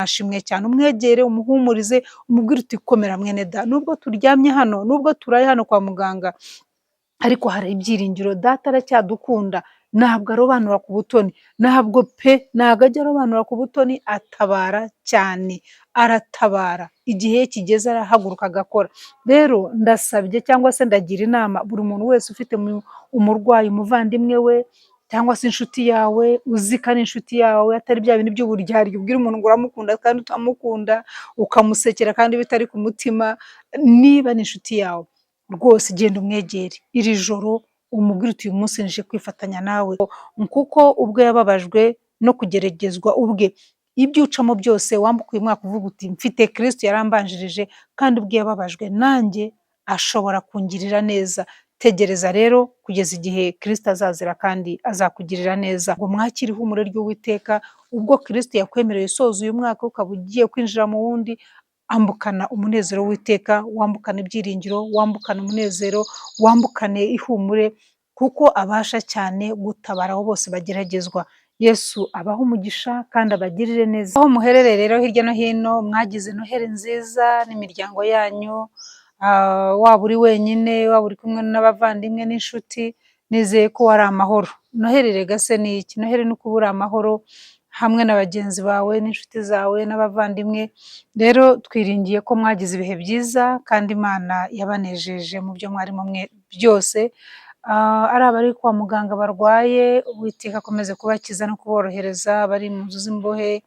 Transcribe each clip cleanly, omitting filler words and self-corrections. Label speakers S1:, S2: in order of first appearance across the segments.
S1: ashimwe cyane, umwegere umuhumurize umubwire uti komera mwene da, nubwo turyamye hano, nubwo turaye hano kwa muganga, ariko hari ibyiringiro, data aracyadukunda, ntabwo arobanura ku butoni, ntabwo ajya arobanura ku butoni, atabara cyane, aratabara, igihe kigeze arahaguruka agakora. Rero ndasabye cyangwa se ndagira inama buri muntu wese ufite umurwayi, umuvandimwe we cyangwa se inshuti yawe, uzi ko ari inshuti yawe, atari bya bintu by'uburyarya ubwira umuntu ngo uramukunda kandi utamukunda, ukamusekera kandi bitari ku mutima. Niba ni inshuti yawe rwose genda umwegere iri joro, umubwire uti uyu munsi nje kwifatanya nawe, kuko ubwo yababajwe no kugeragezwa ubwe, ibyo ucamo byose wambuka uyu mwaka uvuga uti mfite Kristo yarambanjirije, kandi ubwo yababajwe nanjye ashobora kungirira neza. Tegereza rero kugeza igihe Kristo azazira kandi azakugirira neza, ngo mwakire ihumure ry'Uwiteka. Ubwo Kristo yakwemereye usoza uyu mwaka ukaba ugiye kwinjira mu wundi, ambukana umunezero w'Uwiteka, wambukana ibyiringiro, wambukana umunezero, wambukane ihumure, kuko abasha cyane gutabara abo bose bageragezwa. Yesu abahe umugisha kandi abagirire neza. Aho muherereye rero hirya no hino, mwagize Noheli nziza n'imiryango yanyu, waba uri wenyine, waba uri kumwe n'abavandimwe n'inshuti, nizeye ko wari amahoro. Noheli rega se ni iki? Noheli ni ukuba uri amahoro hamwe na bagenzi bawe n'inshuti zawe n'abavandimwe. Rero twiringiye ko mwagize ibihe byiza kandi Imana yabanejeje mu byo mwarimo byose. Ari abari kwa muganga barwaye, Uwiteka akomeze kubakiza no kuborohereza, abari mu nzu z'imbohe,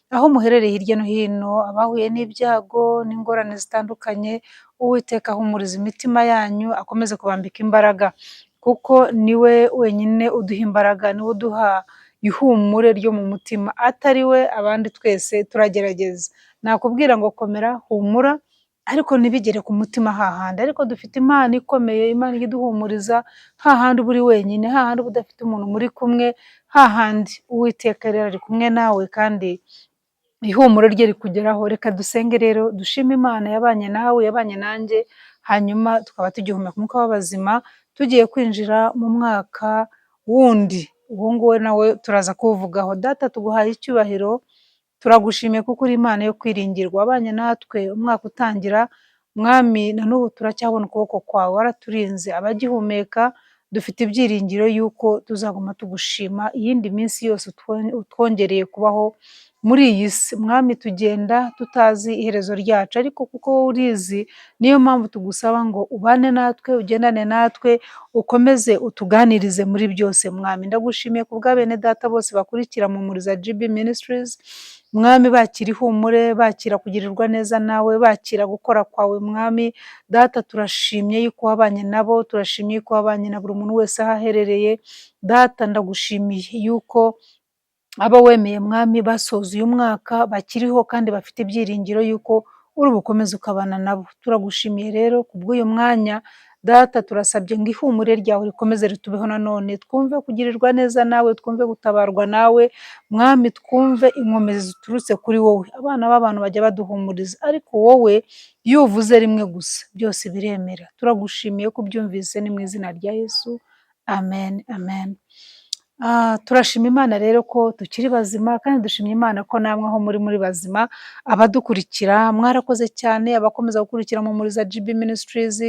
S1: aho muherereye hirya no hino, abahuye n'ibyago n'ingorane zitandukanye, Uwiteka ahumuriza imitima yanyu, akomeze kubambika imbaraga, kuko niwe wenyine uduha imbaraga, niwe uduha ihumure ryo mu mutima, atari we abandi twese turagerageza. Nakubwira ngo komera, humura, ariko ntibigere ku mutima hahandi. Ariko dufite Imana ikomeye, Imana ijya iduhumuriza hahandi uba uri wenyine, hahandi uba udafite umuntu muri kumwe, hahandi Uwiteka rero ari kumwe nawe kandi ihumure rye rikugeraho. Reka dusenge rero, dushime Imana yabanye nawe, yabanye nanjye, hanyuma tukaba tugihumeka umwuka w'abazima, tugiye kwinjira mu mwaka wundi. Uwo nguwo nawe turaza kuwuvugaho. Data tuguhaye icyubahiro, turagushimiye kuko uri Imana yo kwiringirwa, wabanye natwe umwaka utangira, Mwami na n'ubu turacyabona ukuboko kwawe, waraturinze. Abagihumeka dufite ibyiringiro yuko tuzaguma tugushima iyindi minsi yose utwongereye kubaho muri iyi si. Mwami tugenda tutazi iherezo ryacu, ariko kuko wowe urizi, niyo mpamvu tugusaba ngo ubane natwe, ugendane natwe, ukomeze utuganirize muri byose. Mwami ndagushimiye ku bwa bene data bose bakurikira mu Muriza GB Ministries, Mwami bakira ihumure, bakira kugirirwa neza nawe, bakira gukora kwawe. Mwami Data turashimye yuko wabanye nabo, turashimye yuko wabanye na buri muntu wese aho aherereye. Data ndagushimiye yuko abo wemeye Mwami basoza uyu mwaka bakiriho kandi bafite ibyiringiro yuko uri bukomeze ukabana nabo. Turagushimiye rero kubw'uyu mwanya. Data turasabye ngo ihumure ryawe rikomeze ritubeho nanone, twumve kugirirwa neza nawe, twumve gutabarwa nawe. Mwami twumve inkomezi ziturutse kuri wowe. Abana b'abantu bajya baduhumuriza, ariko wowe iyo uvuze rimwe gusa byose biremera. Turagushimiye ko ubyumvise, ni mu izina rya Yesu, amen amen. Turashima Imana rero ko tukiri bazima, kandi dushimye Imana ko namwe aho muri bazima. Abadukurikira mwarakoze cyane, abakomeza gukurikira mu Muriza GB Ministries,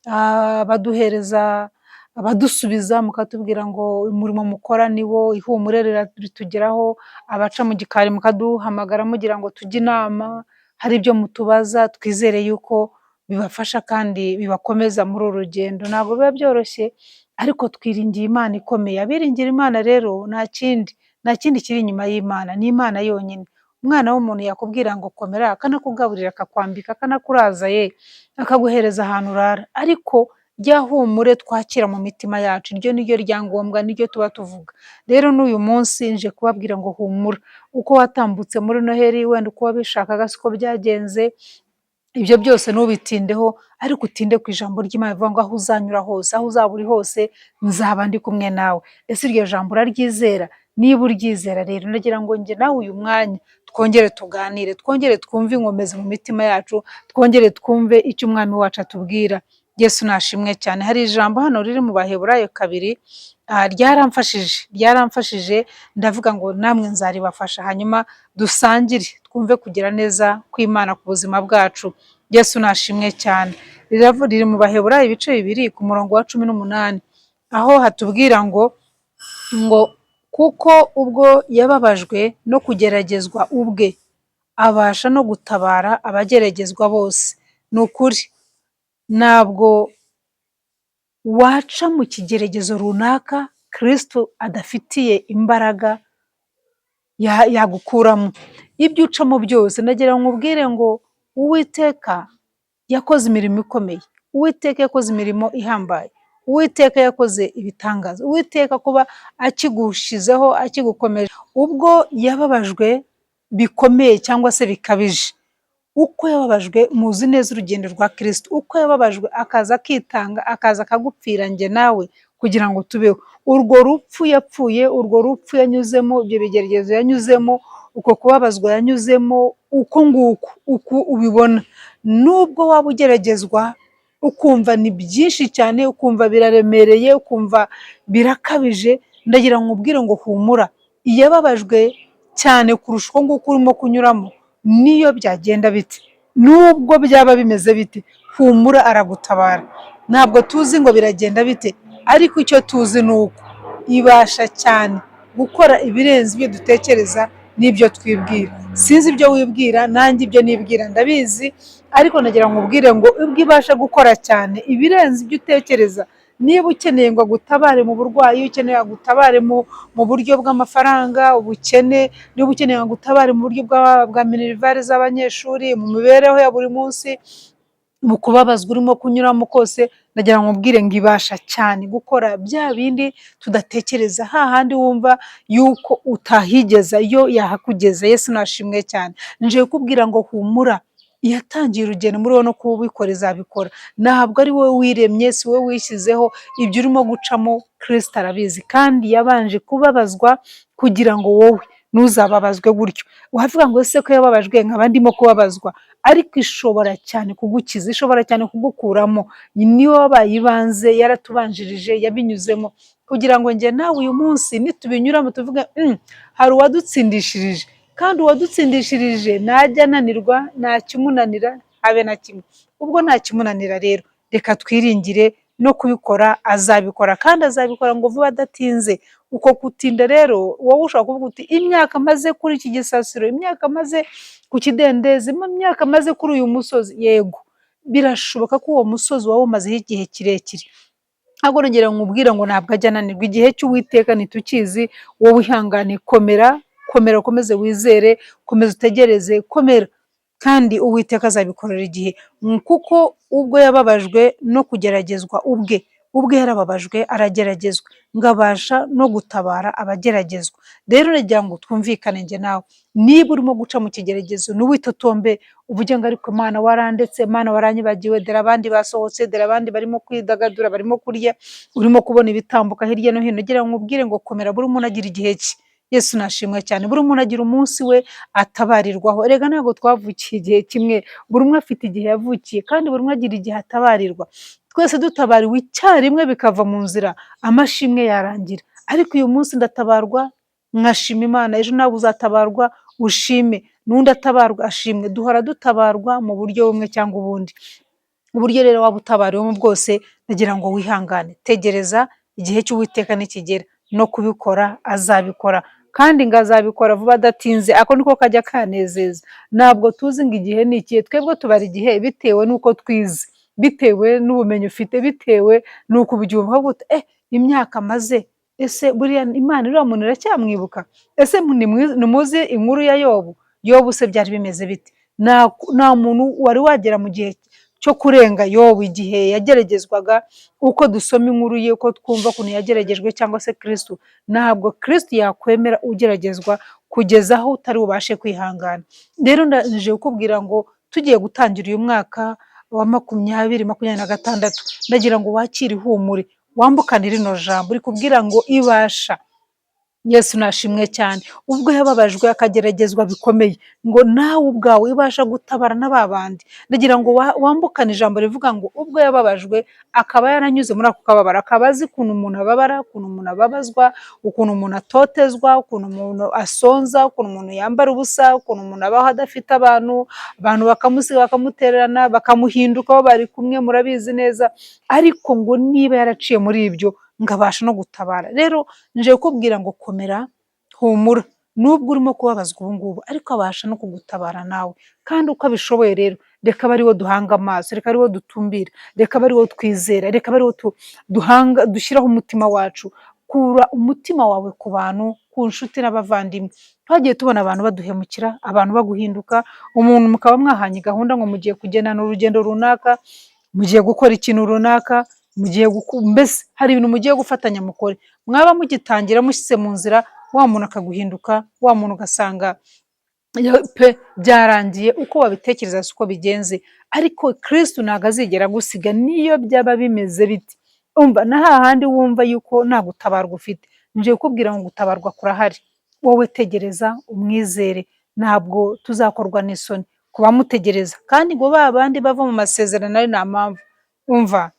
S1: abaduhereza, abadusubiza mukatubwira ngo umurimo mukora ni wo, ihumure ritugeraho, abaca mu gikari mukaduhamagara mugira ngo tujye inama, hari ibyo mutubaza, twizere yuko bibafasha kandi bibakomeza muri uru rugendo. Ntabwo biba byoroshye, ariko twiringiye Imana ikomeye. Abiringira Imana rero nta kindi kiri inyuma y'Imana, ni Imana yonyine. Umwana w'umuntu yakubwira ngo komera, akanakugaburira, akakwambika, akanakuraza, akaguhereza ahantu urara, ariko rya humure twakira mu mitima yacu, iryo ni ryo ryangombwa, niryo tuba tuvuga. Rero n'uyu munsi nje kubabwira ngo humura, uko watambutse muri Noheli, wenda uko wabishakaga siko byagenze, ibyo byose ntubitindeho, ariko utinde ku ijambo ry'Imana rivuga ngo aho uzanyura hose, aho uzaba uri hose, nzaba ndi kumwe nawe. Ese iryo jambo uraryizera? Niba uryizera rero, ndagira ngo njye nawe uyu mwanya twongere tuganire, twongere twumve inkomezi mu mitima yacu, twongere twumve icyo Umwami wacu atubwira. Yesu nashimwe cyane. Hari ijambo hano riri mu Baheburayo 2, ryaramfashije ndavuga ngo namwe nzaribafasha, hanyuma dusangire twumve kugira neza kw'Imana ku buzima bwacu. Yesu nashimwe cyane. Riri mu Baheburayo ibice 2 ku murongo wa 18, aho hatubwira ngo kuko ubwo yababajwe no kugeragezwa ubwe, abasha no gutabara abageragezwa bose. Ni ukuri, ntabwo waca mu kigeragezo runaka Kristo adafitiye imbaraga yagukuramo. Ibyo ucamo byose ndagira ngo nkubwire ngo Uwiteka yakoze imirimo ikomeye, Uwiteka yakoze imirimo ihambaye, Uwiteka yakoze ibitangaza, Uwiteka kuba akigushizeho akigukomeje, ubwo yababajwe bikomeye cyangwa se bikabije. Uko yababajwe, muzi neza urugendo rwa Kristo, uko yababajwe akaza akitanga, akaza akagupfira njye nawe kugira ngo tubeho. Urwo rupfu yapfuye, urwo rupfu yanyuzemo, ibyo bigeragezo yanyuzemo, uko kubabazwa yanyuzemo, uko nguko uko ubibona. Nubwo waba ugeragezwa ukumva ni byinshi cyane, ukumva biraremereye, ukumva birakabije, ndagira ngo nkubwire ngo humura. Yababajwe cyane kurusha uko nguko urimo kunyuramo, niyo byagenda bite, nubwo byaba bimeze bite, humura aragutabara. Ntabwo tuzi ngo biragenda bite, ariko icyo tuzi ni uko ibasha cyane gukora ibirenze ibyo dutekereza n'ibyo twibwira. Sinzi ibyo wibwira, nanjye ibyo nibwira ndabizi, ariko nagira ngo nkubwire ngo ubwo ibasha gukora cyane ibirenze ibyo utekereza. Niba ukeneye ngo agutabare mu burwayi, ukeneye agutabare mu buryo bw'amafaranga, ubukene, niba ukeneye agutabare mu buryo bwa minerivare z'abanyeshuri, mu mibereho ya buri munsi, mu kubabazwa urimo kunyuramo kose, ndagira ngo nkubwire ngo ibasha cyane gukora bya bindi tudatekereza, hahandi wumva yuko utahigeza yo yahakugeza. Yesu nashimwe cyane. Nje kukubwira ngo humura, yatangiye urugendo muri wowe no kubikora izabikora. Ntabwo ari wowe wiremye, si wowe wishyizeho, ibyo urimo gucamo Kristo arabizi, kandi yabanje kubabazwa kugira ngo wowe ntuzababazwe gutyo. Wavuga ngo ese ko yababajwe nkaba ndimo kubabazwa, ariko ishobora cyane kugukiza, ishobora cyane kugukuramo. Niwe wabaye ibanze, yaratubanjirije, yabinyuzemo kugira ngo njye nawe uyu munsi nitubinyuramo tuvuge hari uwadutsindishirije, kandi uwadutsindishirije ntajya ananirwa, nta kimunanira habe na kimwe. Ubwo nta kimunanira rero, reka twiringire no kubikora azabikora, kandi azabikora ngo vuba adatinze. Uko gutinda rero, wowe ushobora kuvuga uti imyaka maze kuri iki gisasiro, imyaka maze ku kidendezi, imyaka maze kuri uyu musozi. Yego, birashoboka ko uwo musozi waba umazeho igihe kirekire, ahubwo nongera nkubwira ngo ntabwo ajya ananirwa. Igihe cy'Uwiteka ntitukizi, wowe ihangane, komera, ukomeze wizere, komeza utegereze, komera, kandi Uwiteka azabikorera igihe. Kuko ubwo yababajwe no kugeragezwa ubwe yarababajwe arageragezwa, ngo abasha no gutabara abageragezwa. Rero nagira ngo twumvikane njye nawe, niba urimo guca mu kigeragezo ntiwitotombe uvuge ngo ariko Mana warandetse, Mana waranyibagiwe, dore abandi basohotse, dore abandi barimo kwidagadura, barimo kurya, urimo kubona ibitambuka hirya no hino. Nagira ngo nkubwire ngo komera, buri muntu agira igihe cye. Yesu nashimwe cyane. Buri muntu agira umunsi we atabarirwaho. Erega ntabwo twavukiye igihe kimwe, buri umwe afite igihe yavukiye, kandi buri umwe agira igihe atabarirwa. Twese dutabariwe icyarimwe bikava mu nzira, amashimwe yarangira. Ariko uyu munsi ndatabarwa nkashima Imana, ejo nawe uzatabarwa ushime, n'undi atabarwa ashimwe. Duhora dutabarwa mu buryo bumwe cyangwa ubundi. Uburyo rero waba utabariwemo bwose, ndagira ngo wihangane, tegereza igihe cy'Uwiteka nikigera, no kubikora azabikora, kandi ngo azabikora vuba adatinze. Ako niko kajya kanezeza. Ntabwo tuzi ngo igihe ni ikihe, twebwe tubara igihe bitewe n'uko twize, bitewe n'ubumenyi ufite, bitewe n'uko ubyumva. Ahubwo imyaka maze, ese buriya Imana uriya muntu iracyamwibuka? Ese ntimuzi inkuru ya Yobu? Yobu se byari bimeze bite? Nta muntu wari wagera mu gihe cyo kurenga Yobu, igihe yageragezwaga, uko dusoma inkuru ye, uko twumva ukuntu yageragejwe, cyangwa se Kristo. Ntabwo Kristo yakwemera ugeragezwa kugeza aho utari bubashe kwihangana. Rero ndaje kukubwira ngo tugiye gutangira uyu mwaka wa 2026, ndagira ngo wakire ihumure, wambukane rino jambo rikubwira ngo ibasha Yesu nashimwe cyane. Ubwo yababajwe akageragezwa bikomeye, ngo nawe ubwawe ubasha gutabara na ba bandi. Ndagira ngo wambukane ijambo rivuga ngo ubwo yababajwe akaba yaranyuze muri ako kababaro, akaba azi ukuntu umuntu ababara, ukuntu umuntu ababazwa, ukuntu umuntu atotezwa, ukuntu umuntu asonza, ukuntu umuntu yambara ubusa, ukuntu umuntu abaho adafite abantu, abantu bakamusiga bakamutererana, bakamuhindukaho bari kumwe, murabizi neza. Ariko ngo niba yaraciye muri ibyo ngo abasha no gutabara. Rero nje kukubwira ngo komera, humura, nubwo urimo kubabazwa ubu ngubu, ariko abasha no kugutabara nawe. Kandi uko abishoboye rero, reka abe ariwo duhanga amaso, reka ariwo dutumbira, reka abe ariwo twizera, reka abe ariwo dushyiraho umutima wacu. Kura umutima wawe ku bantu, ku nshuti n'abavandimwe. Twagiye tubona abantu baduhemukira, abantu baguhinduka, umuntu mukaba mwahanye gahunda ngo mugiye kugendana urugendo runaka, mugiye gukora ikintu runaka, mbese hari ibintu mugiye gufatanya mukore, mwaba mugitangira mushyize mu nzira, wa muntu akaguhinduka, wa muntu ugasanga pe byarangiye uko wabitekereza siko bigenze. Ariko Kristo ntabwo azigera agusiga niyo byaba bimeze biti. Umva na hahandi wumva yuko nta gutabarwa ufite, nje kukubwira ngo gutabarwa kurahari. Wowe tegereza umwizere, ntabwo tuzakorwa n'isoni kubamutegereza. Kandi ngo ba bandi bava mu masezerano ari nta mpamvu, umva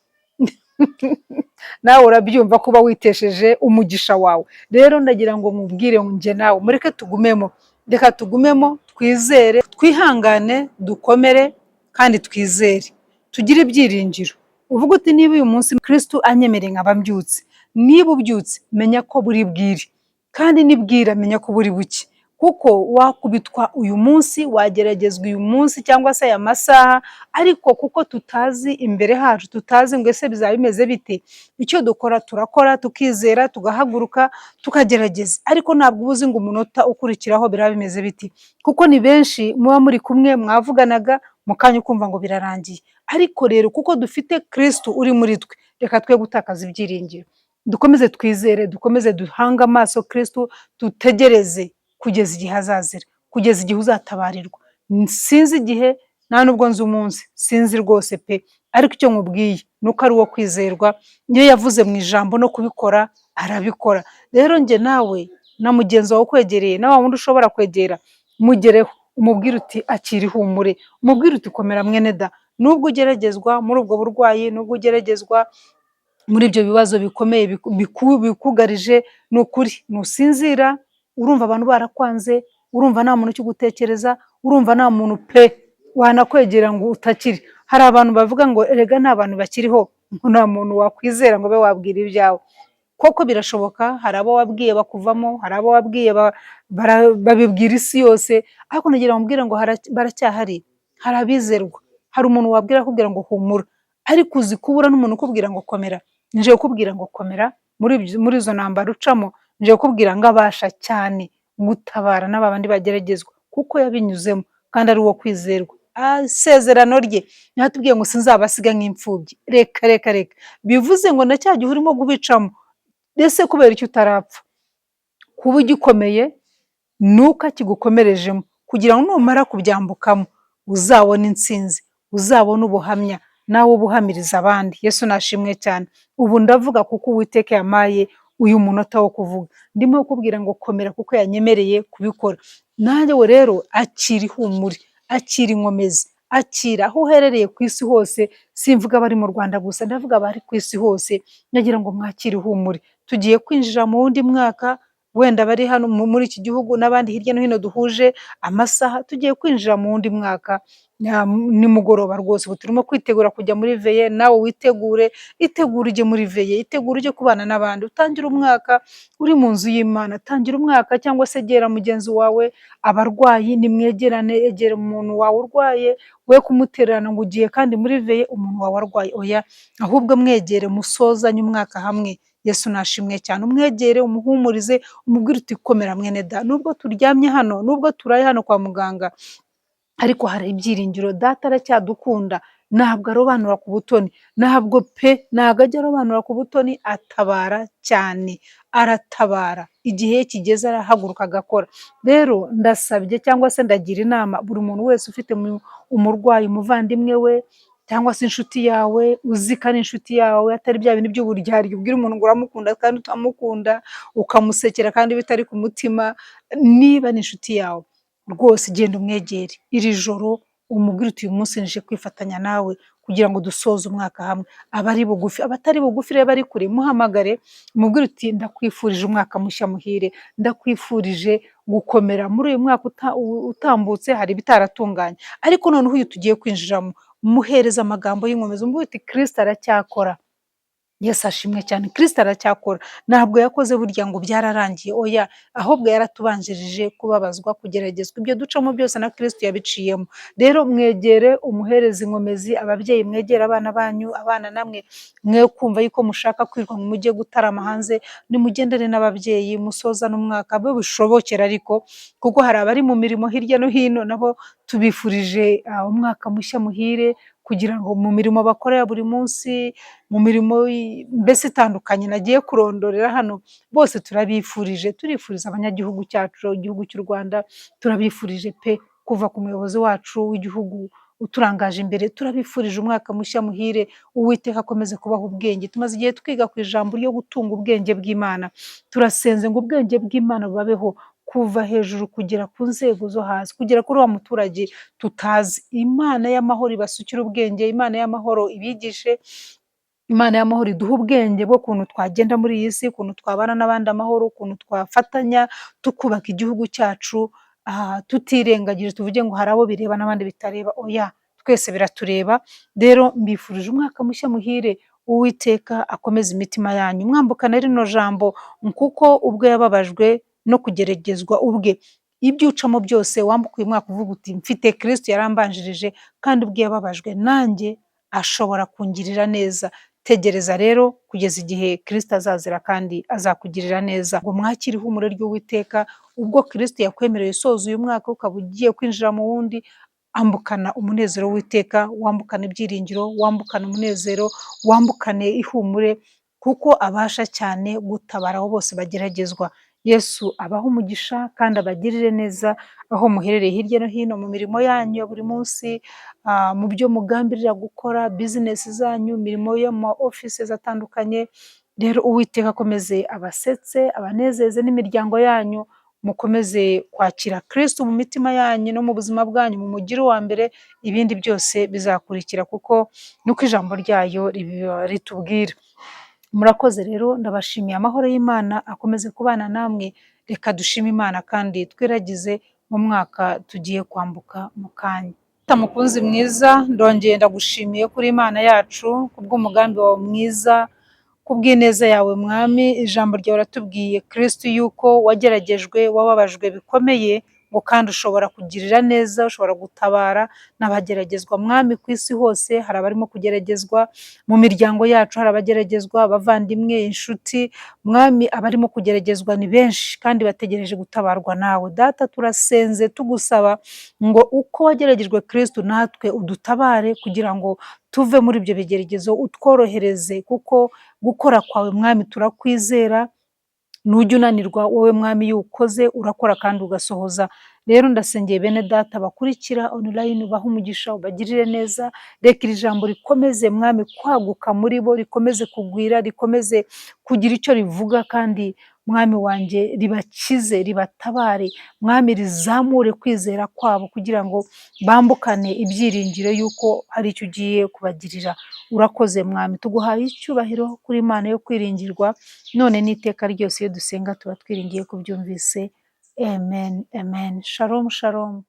S1: nawe urabyumva kuba witesheje umugisha wawe. Rero ndagira ngo mubwire njye nawe mureke tugumemo, reka tugumemo, twizere, twihangane, dukomere kandi twizere, tugire ibyiringiro. Uvuga uti niba uyu munsi Kristo anyemereye nkaba mbyutse, niba ubyutse menya ko buri bwire, kandi nibwira menya ko buri buke, kuko wakubitwa uyu munsi, wageragezwa uyu munsi cyangwa se aya masaha, ariko kuko tutazi imbere hacu, tutazi ngo ese bizaba bimeze bite, icyo dukora turakora, tukizera, tugahaguruka, tukagerageza. Ariko ntabwo uba uzi ngo umunota ukurikiraho biraba bimeze biti, kuko ni benshi muba muri kumwe mwavuganaga mu kanya ukumva ngo birarangiye. Ariko rero kuko dufite Kristo uri muri twe, reka twe gutakaza ibyiringiro, dukomeze twizere, dukomeze duhanga amaso Kristo, tutegereze kugeza igihe azazira, kugeza igihe uzatabarirwa. Sinzi igihe, nta nubwo nzi umunsi, sinzi rwose pe, ariko icyo nkubwiye ni uko ari uwo kwizerwa. Iyo yavuze mu ijambo no kubikora arabikora. Rero njye nawe na mugenzi wawe ukwegereye, na wa wundi ushobora kwegera, mugereho, umubwire uti akira ihumure, umubwire uti komera mwene da, nubwo ugeragezwa muri ubwo burwayi, nubwo ugeragezwa muri ibyo bibazo bikomeye bikugarije, ni ukuri ntusinzira. Urumva abantu barakwanze, urumva nta muntu ukigutekereza, urumva nta muntu pe wanakwegera ngo utakiri. Hari abantu bavuga ngo erega nta bantu bakiriho, nta muntu wakwizera ngo abe wabwira ibyawe. Koko birashoboka, hari abo wabwiye bakuvamo, hari abo wabwiye babibwira isi yose, ariko nagira ngo mbwire ngo baracyahari, hari abizerwa, hari umuntu wabwira akubwira ngo humura, ariko uzi kubura n'umuntu ukubwira ngo komera. Nje kukubwira ngo komera muri izo ntambara ucamo, nje kukubwira ngo abasha cyane gutabara n'abandi bageragezwa, kuko yabinyuzemo kandi ari uwo kwizerwa. Isezerano rye yatubwiye ngo sinzabasiga nk'imfubyi. Reka reka reka, bivuze ngo na cya gihe urimo kubicamo, ese kubera icyo utarapfa, kuba ugikomeye nuko akigukomerejemo, kugira ngo numara kubyambukamo uzabone intsinzi, uzabone ubuhamya, nawe ubuhamiriza abandi. Yesu nashimwe cyane. Ubu ndavuga kuko Uwiteka yampaye uyu munota wo kuvuga, ndimo kukubwira ngo komera kuko yanyemereye kubikora. Nanjye we rero akira ihumure, akira inkomezi, akira aho uherereye ku isi hose. Simvuga abari mu Rwanda gusa, ndavuga abari ku isi hose, nagira ngo mwakire ihumure. Tugiye kwinjira mu wundi mwaka, wenda bari hano muri iki gihugu n'abandi hirya no hino duhuje amasaha, tugiye kwinjira mu wundi mwaka. Nimugoroba rwose ubu turimo kwitegura kujya muri veye, nawe witegure, itegure ujye muri veye, itegure ujye kubana n'abandi, utangire umwaka uri mu nzu y'Imana. Tangira umwaka cyangwa se egera mugenzi wawe, abarwayi nimwegerane, egera umuntu wawe urwaye, we kumutererana ngo ugiye kandi muri veye umuntu wawe arwaye, oya, ahubwo mwegere musozanye umwaka hamwe. Yesu nashimwe cyane. Umwegere, umuhumurize, umubwire uti komera mwene da, nubwo turyamye hano, nubwo turaye hano kwa muganga, ariko hari ibyiringiro, data aracyadukunda, ntabwo arobanura ku butoni, ntabwo ajya arobanura ku butoni, atabara cyane, aratabara. Igihe kigeze arahaguruka agakora. Rero ndasabye cyangwa se ndagira inama buri muntu wese ufite umurwayi, umuvandimwe we cyangwa se inshuti yawe uzi ko ari inshuti yawe atari bya bintu by'uburyarya ubwira umuntu ngo uramukunda kandi utamukunda, ukamusekera kandi bitari ku mutima, niba ni inshuti yawe rwose genda umwegere iri joro umubwire uti uyu munsi nije kwifatanya nawe kugira ngo dusoze umwaka hamwe. Abari bugufi, abatari bugufi rero bari kure muhamagare umubwire uti ndakwifurije umwaka mushya muhire, ndakwifurije gukomera muri uyu mwaka utambutse hari ibitaratunganye, ariko noneho uyu tugiye kwinjiramo muhereza amagambo y'inkomezi umubwire uti Kristo aracyakora. Yesu ashimwe cyane, Kristo aracyakora, ntabwo yakoze burya ngo byararangiye, oya, ahubwo yaratubanjirije kubabazwa, kugeragezwa, ibyo ducamo byose na Kristo yabiciyemo. Rero mwegere umuhereza inkomezi, ababyeyi mwegere abana banyu, abana namwe mwe kumva yuko mushaka kwirirwa ngo mujye gutarama hanze, nimugendere n'ababyeyi musozane umwaka abo bishobokera, ariko kuko hari abari mu mirimo hirya no hino nabo tubifurije umwaka mushya muhire, kugira ngo mu mirimo bakora ya buri munsi, mu mirimo mbese itandukanye nagiye kurondorera hano, bose turabifurije, turifuriza abanyagihugu cyacu, igihugu cy'u Rwanda, turabifurije pe, kuva ku muyobozi wacu w'igihugu uturangaje imbere, turabifurije umwaka mushya muhire, Uwiteka akomeze kubaha ubwenge. Tumaze igihe twiga ku ijambo ryo gutunga ubwenge bw'Imana, turasenze ngo ubwenge bw'Imana bubabeho kuva hejuru kugera ku nzego zo hasi, kugera kuri wa muturage tutazi. Imana y'amahoro ibasukire ubwenge, Imana y'amahoro ibigishe, Imana y'amahoro iduhe ubwenge bwo kuntu twagenda muri iyi si, ukuntu twabana n'abandi amahoro, ukuntu twafatanya tukubaka igihugu cyacu, tutirengagije tuvuge ngo hari abo bireba n'abandi bitareba, oya, twese biratureba. Rero mbifurije umwaka mushya muhire, Uwiteka akomeze imitima yanyu, mwambukana rino jambo, kuko ubwo yababajwe no kugeragezwa ubwe, ibyo ucamo byose wambuka uyu mwaka uvuga uti mfite Kristo yarambanjirije, kandi ubwo yababajwe nanjye ashobora kungirira neza. Tegereza rero kugeza igihe Kristo azazira kandi azakugirira neza, ngo mwakire ihumure ry'Uwiteka. Ubwo Kristo yakwemereye usoza uyu mwaka ukaba ugiye kwinjira mu wundi, ambukana umunezero w'Uwiteka, wambukane ibyiringiro, wambukane umunezero, wambukane ihumure, kuko abasha cyane gutabara abo bose bageragezwa. Yesu abahe umugisha kandi abagirire neza aho muherereye hirya no hino, mu mirimo yanyu ya buri munsi, mu byo mugambirira gukora, bizinesi zanyu, imirimo yo mu ma offices atandukanye. Rero Uwiteka akomeze abasetse, abanezeze n'imiryango yanyu, mukomeze kwakira Kristo mu mitima yanyu no mu buzima bwanyu, mumugire uwa mbere, ibindi byose bizakurikira kuko nuko ijambo ryayo ritubwira. Murakoze rero, ndabashimiye, amahoro y'Imana akomeze kubana namwe. Reka dushime Imana kandi twiragize mu mwaka tugiye kwambuka mu kanya. Mukunzi mwiza, ndongeye ndagushimiye kuri Imana yacu, kubw'umugambi wawe mwiza, kubw'ineza yawe Mwami. Ijambo ryawe ratubwiye Kristo yuko wageragejwe, wababajwe bikomeye, ngo kandi ushobora kugirira neza, ushobora gutabara n'abageragezwa. Mwami, ku isi hose hari abarimo kugeragezwa, mu miryango yacu hari abageragezwa, abavandimwe, inshuti. Mwami, abarimo kugeragezwa ni benshi kandi bategereje gutabarwa nawe. Data, turasenze tugusaba ngo uko wageragejwe Kristo, natwe udutabare kugira ngo tuve muri ibyo bigeragezo, utworohereze, kuko gukora kwawe Mwami turakwizera. Nujya unanirwa wowe Mwami, iyo ukoze urakora kandi ugasohoza. Rero ndasengeye bene data bakurikira online, ubahe umugisha, ubagirire neza. Reka iri jambo rikomeze Mwami kwaguka muri bo, rikomeze kugwira, rikomeze kugira icyo rivuga, kandi Mwami wanjye ribakize, ribatabare Mwami, rizamure kwizera kwabo kugira ngo bambukane ibyiringiro yuko hari icyo ugiye kubagirira. Urakoze Mwami, tuguhaye icyubahiro kuri Imana yo kwiringirwa, none n'iteka ryose. Iyo dusenga tuba twiringiye kubyumvise. Amen, amen. Shalom, shalom.